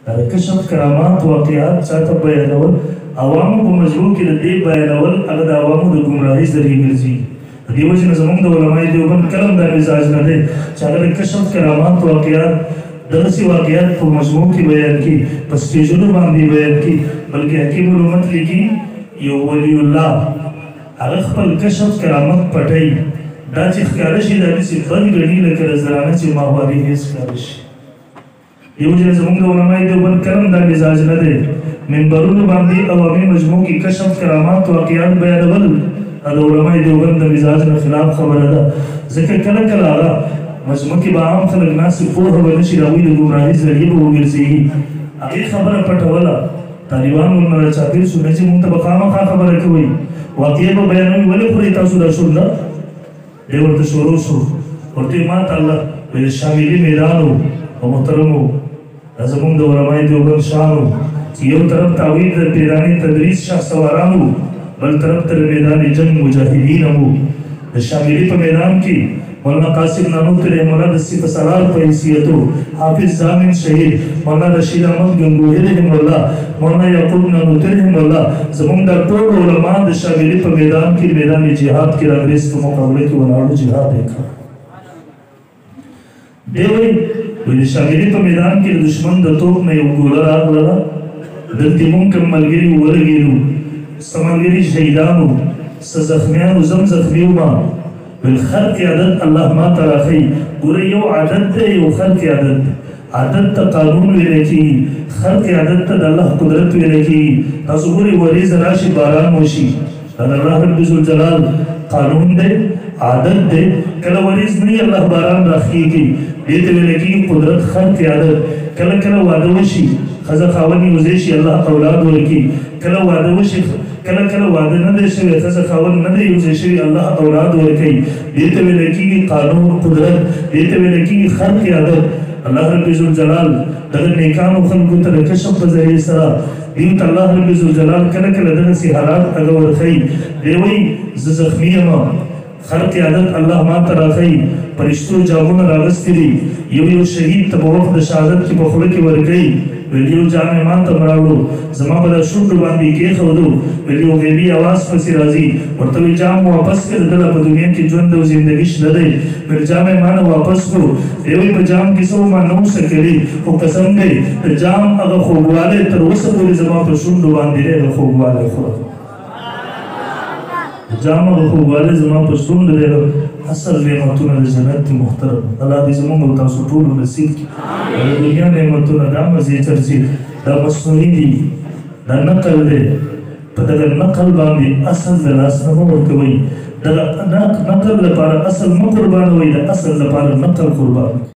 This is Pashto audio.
دا د کشف کرامات واقعات چاته بیانول عوامو په مجبور کې د دې بیانول هغه د عوامو د ګمراهۍ ذریعې ګرځي. د دې وجې نه زموږ د علمای دیوبند کلم دا مزاج نه دی چې هغه د کشف کرامات واقعات دغسې واقعات په مجموع کې بیان کړي، په سټیجونو باندې بیان کړي، بلکې حکیم الامت لیکي یو ولی الله هغه خپل کشف کرامت پټوي، دا چې ښکاره شي دا داسې بد ګڼي لکه د زرانه چې ماهواري هېڅ ښکاره شي. دې وجې نه زموږ د علمای دیوبند کلم دا مزاج نه دی منبرونو باندې عوامي مجموع کې کشف کرامات واقعات بیانول د علمای دیوبند د مزاج نه خلاف خبره ده. ځکه کله کله هغه مجموع کې به عام خلک ناستې پوهه به نه شي، د هغوی د ګمراهۍ ذریعې به وګرځېږي. هغې خبره پټوله، طالبان ورنه راچاپېر شو، نه چې مونږ ته به خامخا خبره کوئ، واقعې به بیانوي، ولې خورئ تاسو دا شونډه؟ دی ورته شروع شو، ورته ویې ما ته الله د شاملي میدان و او محترمو دا زموږ د علمای دیوبند شان و چې یو طرف تعویل د پیراني تدریس شهسواران و، بل طرف ته د میدان جنګ مجاهدین هم و. د شاملي په میدان کې مولانا قاسم نانوتي رحم الله د سپه سالار په حیثیتو، حافظ ضامن شهید مولانا رشید احمد گنگوهی رحم الله، مولانا یعقوب نانوتي رحم الله، زموږ دا ټول علما د شاملي په میدان کې میدان جهاد کې د انګریز په مقابله کې ولاړو، جهاد یې کړ. دی وایي د شاملي په میدان کې د دشمن د توپ نه یو ګوله راغله، دلته مونږ کوم ملګري ولګېدو، څه ملګري شهیدانو، څه زخمیانو، زم زخمي وم. بالخلق عدد الله ما تراخی ګوره یو عدد دی، یو خلق عدد دی. عدد ته قانون ویلی کېږي، خلق عدد ته د الله قدرت ویلی کېږي. تاسو ګورئ وریځ راشي باران وشي، دا د الله رب ذوالجلال قانون دی، عادت دی. کله وریځ نه الله باران راخېږي، دې ته ویلی کېږي قدرت خلق عدد. کله کله واده وشي، ښځه خاوند یوځای شي الله اولاد ورکړي، کله واده وشي کله کله واده نه دی شوی، ښځه خاوند نه دی یوځای شوي الله اولاد ورکوي، دې ته ویلی کېږي قانون قدرت، دې ته ویلی کېږي خلق عدد. الله رب ذوالجلال دغه نیکانو خلکو ته د کشف په ذریعې سره دیو ته الله رب ذوالجلال کله کله دغسې حالات هغه ورښیي. دی وایي زه زخمي یم، خلق عدد الله ما ته راښیي، فرشتو جامونه راغوستي دي، یو یو شهید ته په وخت د شهادت کې په خوله کې ورکوي. ویل یو جام یې ما ته راوړو، زما په دا شونډو باندې یې کېښودو، ویل یو غیبي اواز پسې راځي، ورته وایي جام واپس کړه، دله په دنیا کې ژوند او زندګي شته دی. ویل جام یې ما نه واپس کړو، دی وایي په جام کې څه ما نه وو څه کړي، خو قسم دی د جام هغه خوږوالی تر اوسه پورې زما په شونډو باندې دی هغه خوږوالی خورم. جام هغه خوږوالی زما په شونډو دی، اصل نعمتونه د جنت دي محترم. الله دې زموږ او تاسو ټولو نصیب کړي. د دنیا نعمتونه دا مزې چرچې دا مصنوعي دي، دا نقل دی. په دغه نقل باندې اصل د لاس نه مه ورکوئ، دغه نقل لپاره اصل مه قربانوئ، د اصل لپاره نقل قربان